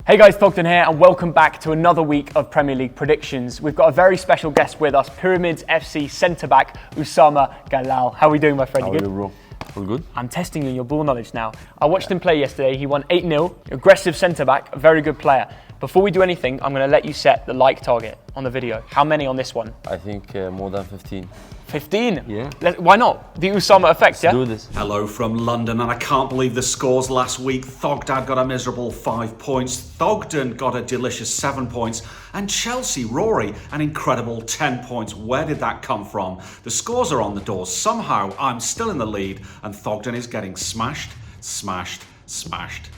Hey guys, Thogden here and welcome back to another week of Premier League predictions. We've got a very special guest with us, Pyramids FC centre-back Usama Galal. How are we doing, my friend? How are you, bro? All good? I'm testing you in your ball knowledge now. I watched him play yesterday. He won 8-0. Aggressive centre-back, a very good player. Before we do anything, I'm going to let you set the like target on the video. How many on this one? I think more than 15. 15? Yeah. Why not? The Usama effect, yeah? Let's do this. Hello from London, and I can't believe the scores last week. Thogdad got a miserable 5 points, Thogden got a delicious 7 points, and Chelsea, Rory, an incredible 10 points. Where did that come from? The scores are on the door. Somehow, I'm still in the lead, and Thogden is getting smashed.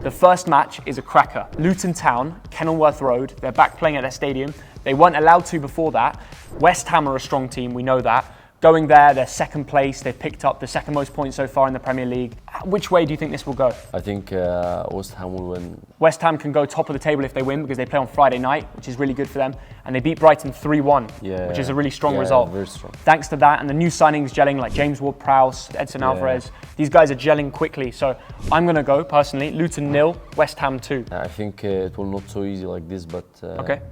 The first match is a cracker. Luton Town, Kenilworth Road. They're back playing at their stadium. They weren't allowed to before that. West Ham are a strong team, we know that. Going there, they're second place. They've picked up the second most points so far in the Premier League. Which way do you think this will go? I think West Ham will win. West Ham can go top of the table if they win because they play on Friday night, which is really good for them. And they beat Brighton 3-1, which is a really strong result. Very strong. Thanks to that and the new signings gelling like James Ward-Prowse, Edson Alvarez. These guys are gelling quickly. So I'm going to go, personally, Luton 0, West Ham 2. I think it will not so easy like this, but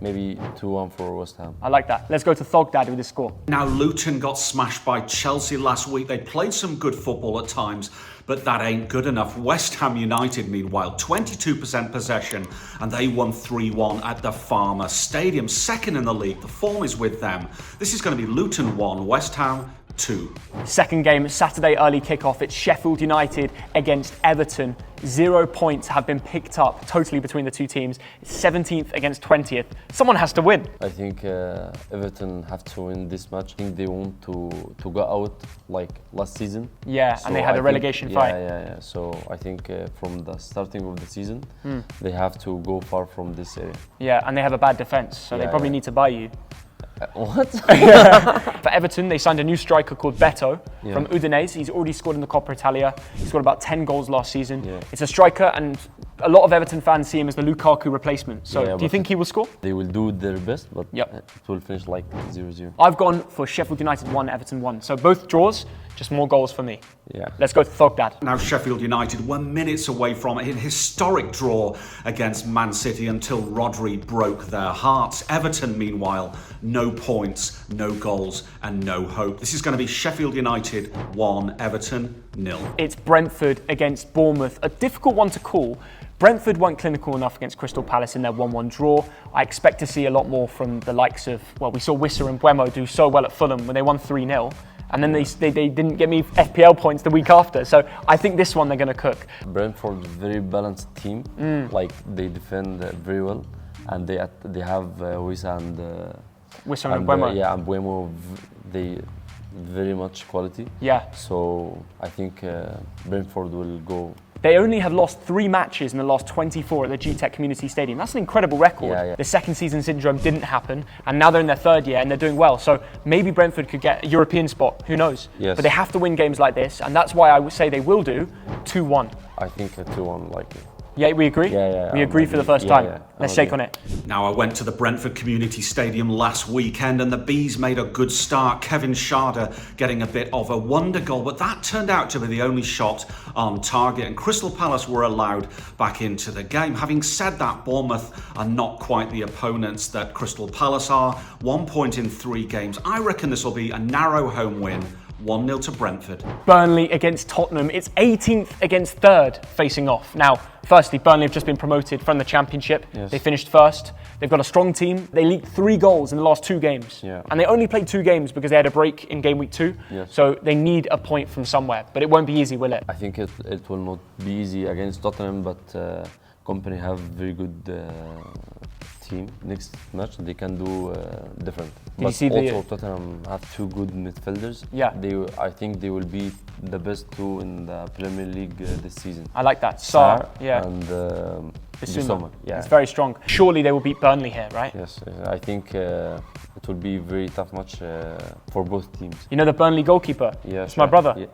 maybe 2-1 for West Ham. I like that. Let's go to Thogdad with the score. Now, Luton got smashed by Chelsea last week. They played some good football at times, but that ain't good enough. West Ham United, meanwhile, 22% possession, and they won 3-1 at the Farmer Stadium. Second in the league, the form is with them. This is going to be Luton 1, West Ham 2. Second game, Saturday early kickoff. It's Sheffield United against Everton. 0 points have been picked up totally between the two teams. It's 17th against 20th. Someone has to win. I think Everton have to win this match. I think they want to go out like last season. Yeah, so and they had a relegation fight. Yeah. So I think from the starting of the season, they have to go far from this area. Yeah, and they have a bad defence, so they probably need to buy you. What? For Everton, they signed a new striker called Beto from Udinese. He's already scored in the Coppa Italia. He scored about 10 goals last season. Yeah. It's a striker, and a lot of Everton fans see him as the Lukaku replacement. So do you think he will score? They will do their best, but it will finish like 0-0. I've gone for Sheffield United 1, Everton 1. So both draws, just more goals for me. Yeah. Let's go to Thogdad. Now Sheffield United were minutes away from a historic draw against Man City until Rodri broke their hearts. Everton, meanwhile, no points, no goals, and no hope. This is going to be Sheffield United 1, Everton 0. It's Brentford against Bournemouth. A difficult one to call. Brentford weren't clinical enough against Crystal Palace in their 1-1 draw. I expect to see a lot more from the likes of, we saw Wissa and Buemo do so well at Fulham when they won 3-0. And then they didn't get me FPL points the week after. So I think this one they're going to cook. Brentford, very balanced team. Like they defend very well, and they have Wissa and Buemo. And Buemo, they very much quality. Yeah. So I think Brentford will go. They only have lost 3 matches in the last 24 at the G-Tech Community Stadium. That's an incredible record. Yeah. The second season syndrome didn't happen, and now they're in their 3rd year and they're doing well. So maybe Brentford could get a European spot, who knows? Yes. But they have to win games like this, and that's why I would say they will do 2-1. I think a 2-1 likely. Yeah, we agree? Yeah. We agree for the first time. Let's shake on it. Now, I went to the Brentford Community Stadium last weekend and the Bees made a good start. Kevin Schade getting a bit of a wonder goal, but that turned out to be the only shot on target, and Crystal Palace were allowed back into the game. Having said that, Bournemouth are not quite the opponents that Crystal Palace are. 1 point in 3 games. I reckon this will be a narrow home win. 1-0 to Brentford. Burnley against Tottenham. It's 18th against 3rd facing off. Now, firstly, Burnley have just been promoted from the Championship. Yes. They finished 1st. They've got a strong team. They leaked 3 goals in the last 2 games. Yeah. And they only played 2 games because they had a break in game week 2. Yes. So they need a point from somewhere. But it won't be easy, will it? I think it will not be easy against Tottenham, but Company have very good team. Next match they can do different. But also Tottenham have 2 good midfielders. Yeah. I think they will be the best 2 in the Premier League this season. I like that. Sarr, and Bissouma. Yeah. It's very strong. Surely they will beat Burnley here, right? Yes. I think it will be a very tough match for both teams. You know the Burnley goalkeeper? Yeah. It's my brother. Yeah.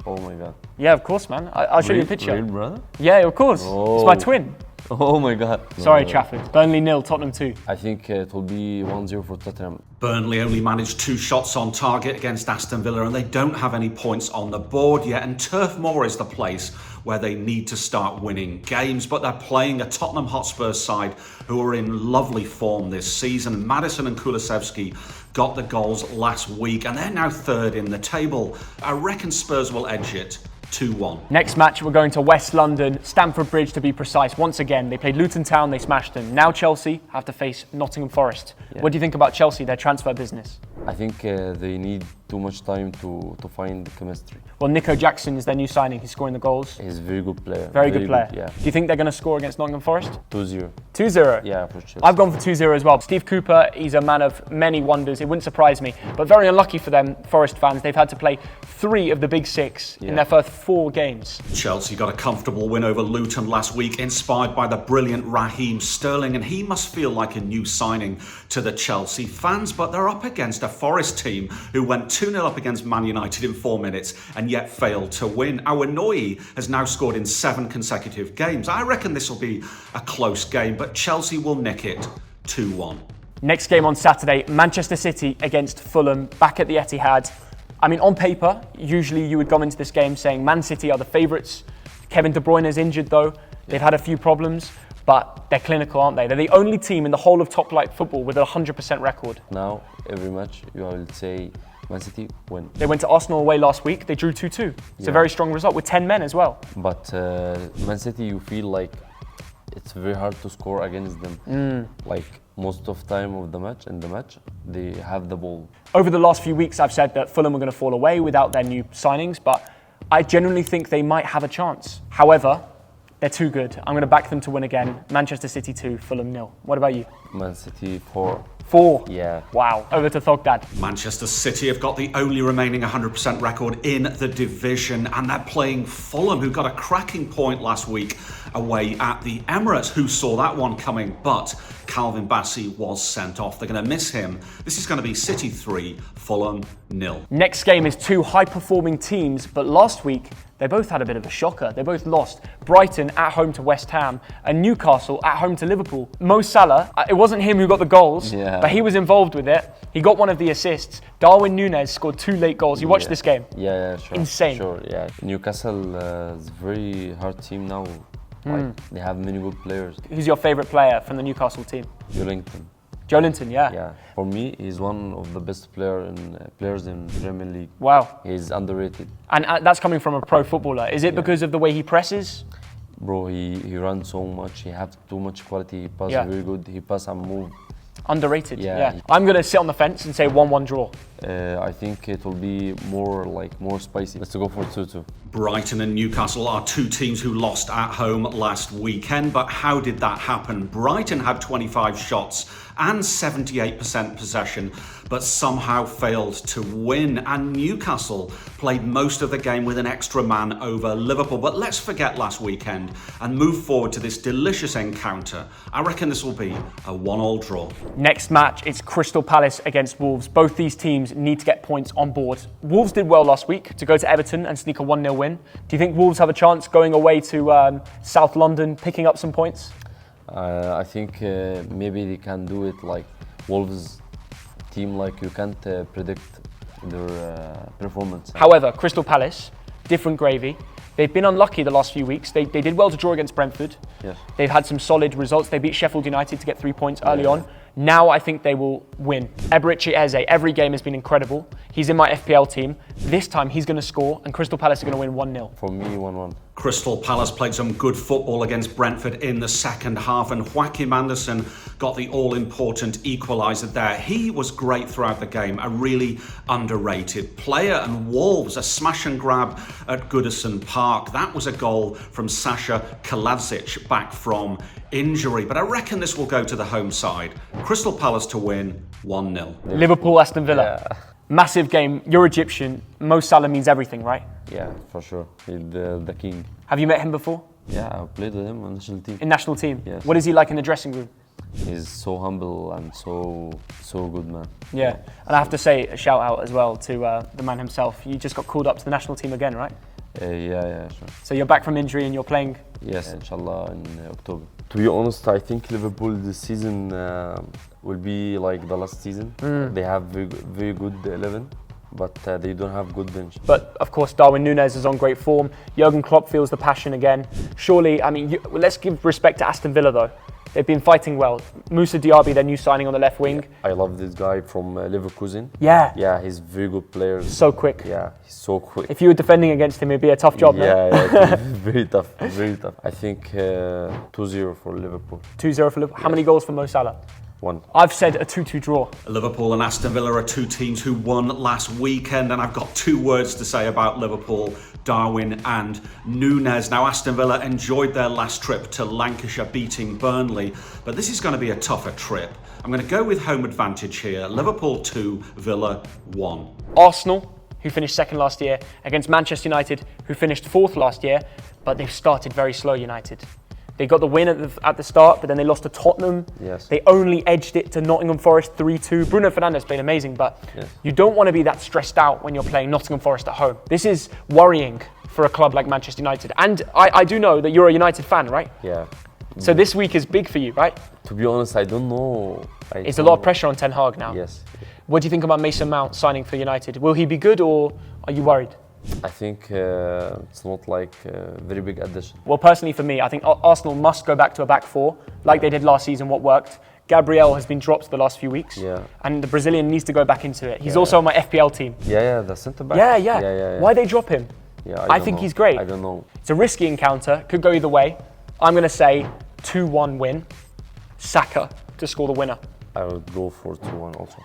Oh my God. Yeah, of course, man. I'll show you a picture. Real brother? Yeah, of course. Oh. It's my twin. Oh my God. Sorry, Trafford. Burnley 0, Tottenham 2. I think it will be 1-0 for Tottenham. Burnley only managed 2 shots on target against Aston Villa, and they don't have any points on the board yet. And Turf Moor is the place where they need to start winning games. But they're playing a Tottenham Hotspur side who are in lovely form this season. Maddison and Kulusevski got the goals last week, and they're now third in the table. I reckon Spurs will edge it 2-1. Next match, we're going to West London, Stamford Bridge to be precise. Once again, they played Luton Town, they smashed them. Now Chelsea have to face Nottingham Forest. Yeah. What do you think about Chelsea, their transfer business? I think they need too much time to find the chemistry. Well, Nico Jackson is their new signing. He's scoring the goals. He's a very good player. Very good player. Yeah. Do you think they're going to score against Nottingham Forest? 2-0. 2-0? Yeah, for Chelsea. I've gone for 2-0 as well. Steve Cooper, he's a man of many wonders. It wouldn't surprise me. But very unlucky for them, Forest fans. They've had to play 3 of the big 6 in their first 4 games. Chelsea got a comfortable win over Luton last week, inspired by the brilliant Raheem Sterling, and he must feel like a new signing to the Chelsea fans. But they're up against a Forest team who went 2-0 up against Man United in 4 minutes and yet failed to win. Awanoyi has now scored in 7 consecutive games. I reckon this will be a close game, but Chelsea will nick it 2-1. Next game on Saturday, Manchester City against Fulham, back at the Etihad. I mean, on paper, usually you would go into this game saying Man City are the favourites. Kevin De Bruyne is injured though. They've had a few problems, but they're clinical, aren't they? They're the only team in the whole of top flight football with a 100% record. Now, every match, you will say Man City win. They went to Arsenal away last week. They drew 2-2. It's a very strong result with 10 men as well. But Man City, you feel like it's very hard to score against them. Like most of time of the match, they have the ball. Over the last few weeks, I've said that Fulham are going to fall away without their new signings, but I genuinely think they might have a chance. However, they're too good. I'm going to back them to win again. Manchester City 2, Fulham 0. What about you? Man City 4. 4? Yeah. Wow. Over to Thogdad. Manchester City have got the only remaining 100% record in the division, and they're playing Fulham, who got a cracking point last week away at the Emirates. Who saw that one coming? But Calvin Bassey was sent off. They're going to miss him. This is going to be City 3, Fulham 0. Next game is 2 high-performing teams, but last week they both had a bit of a shocker. They both lost. Brighton at home to West Ham and Newcastle at home to Liverpool. Mo Salah, it wasn't him who got the goals, but he was involved with it. He got one of the assists. Darwin Núñez scored 2 late goals. You watched this game? Yeah, sure. Insane. Sure, yeah. Newcastle is a very hard team now. Like, they have many good players. Who's your favourite player from the Newcastle team? Joelinton. Joelinton, yeah. Yeah. For me, he's one of the best players in Premier League. Wow. He's underrated. And that's coming from a pro footballer. Is it because of the way he presses? Bro, he runs so much. He has too much quality. He passes very good. He pass and move. Underrated, yeah. I'm going to sit on the fence and say 1-1 draw. I think it will be more spicy. Let's go for 2-2. Brighton and Newcastle are 2 teams who lost at home last weekend, but how did that happen? Brighton had 25 shots and 78% possession, but somehow failed to win. And Newcastle played most of the game with an extra man over Liverpool. But let's forget last weekend and move forward to this delicious encounter. I reckon this will be a 1-1 draw. Next match, it's Crystal Palace against Wolves. Both these teams need to get points on board. Wolves did well last week to go to Everton and sneak a 1-0 win. Do you think Wolves have a chance going away to South London, picking up some points? I think maybe they can do it. Like Wolves team, like you can't predict their performance. However, Crystal Palace, different gravy. They've been unlucky the last few weeks. They did well to draw against Brentford. Yes. They've had some solid results. They beat Sheffield United to get 3 points early on. Now I think they will win. Eberechi Eze, every game has been incredible. He's in my FPL team. This time he's going to score and Crystal Palace are going to win 1-0. For me, 1-1. Crystal Palace played some good football against Brentford in the second half, and Joachim Andersen got the all-important equaliser there. He was great throughout the game, a really underrated player. And Wolves, a smash and grab at Goodison Park. That was a goal from Sasha Kaladzic back from injury. But I reckon this will go to the home side. Crystal Palace to win 1-0. Liverpool, Aston Villa. Yeah. Massive game. You're Egyptian. Mo Salah means everything, right? Yeah, for sure. He's the king. Have you met him before? Yeah, I played with him on national team. In national team? Yes. What is he like in the dressing room? He's so humble and so good, man. Yeah, and I have to say a shout out as well to the man himself. You just got called up to the national team again, right? Yeah, sure. So you're back from injury and you're playing? Yes, inshallah, in October. To be honest, I think Liverpool this season will be like the last season. They have very good 11, but they don't have good bench. But of course, Darwin Núñez is on great form. Jurgen Klopp feels the passion again. Surely, I mean, let's give respect to Aston Villa though. They've been fighting well. Moussa Diaby, their new signing on the left wing. I love this guy from Leverkusen. Yeah. Yeah, he's a very good player. So quick. Yeah, he's so quick. If you were defending against him, it'd be a tough job, no? Yeah, very tough, very tough. I think 2-0 for Liverpool. 2-0 for Liverpool. How many goals for Mo Salah? 1. I've said a 2-2 draw. Liverpool and Aston Villa are two teams who won last weekend, and I've got 2 words to say about Liverpool: Darwin and Núñez. Now, Aston Villa enjoyed their last trip to Lancashire, beating Burnley, but this is going to be a tougher trip. I'm going to go with home advantage here. Liverpool 2, Villa 1. Arsenal, who finished second last year, against Manchester United, who finished fourth last year, but they've started very slow, United. They got the win at the start, but then they lost to Tottenham. Yes. They only edged it to Nottingham Forest 3-2. Bruno Fernandes played amazing, but you don't want to be that stressed out when you're playing Nottingham Forest at home. This is worrying for a club like Manchester United. And I do know that you're a United fan, right? Yeah. So this week is big for you, right? To be honest, I don't know. It's a lot of pressure on Ten Hag now. Yes. What do you think about Mason Mount signing for United? Will he be good, or are you worried? I think it's not like a very big addition. Well, personally for me, I think Arsenal must go back to a back 4, like they did last season, what worked. Gabriel has been dropped the last few weeks, and the Brazilian needs to go back into it. He's also on my FPL team. Yeah, the centre-back. Yeah. Why they drop him? Yeah, I think he's great. I don't know. It's a risky encounter, could go either way. I'm going to say 2-1 win, Saka to score the winner. I would go for 2-1 also.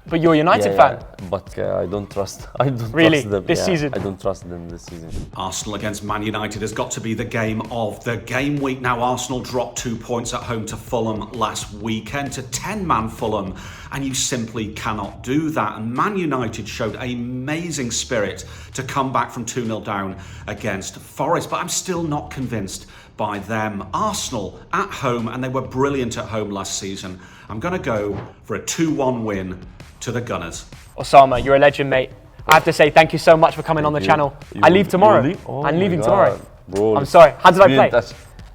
But you're a United fan. But I don't trust. I don't really trust them. this season. I don't trust them this season. Arsenal against Man United has got to be the game of the game week. Now, Arsenal dropped 2 points at home to Fulham last weekend, to 10-man Fulham, and you simply cannot do that. And Man United showed amazing spirit to come back from 2-0 down against Forest, but I'm still not convinced by them. Arsenal at home, and they were brilliant at home last season. I'm going to go for a 2-1 win to the Gunners. Osama, you're a legend, mate. I have to say thank you so much for coming on the channel. I leave tomorrow. I'm leaving tomorrow. Bro, I'm sorry. How did I play?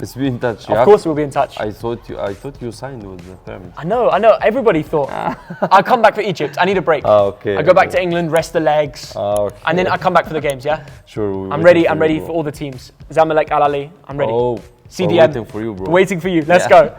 Let's be in touch. Of course we'll be in touch. I thought you signed with the Pyramids. I know. Everybody thought. I'll come back for Egypt. I need a break. Okay. I go back to England, rest the legs, okay. and then I come back for the games, yeah? Sure. I'm ready for all the teams. Zamalek, Al Ali, I'm ready. Oh, CDM. waiting for you, bro. Waiting for you. Let's go.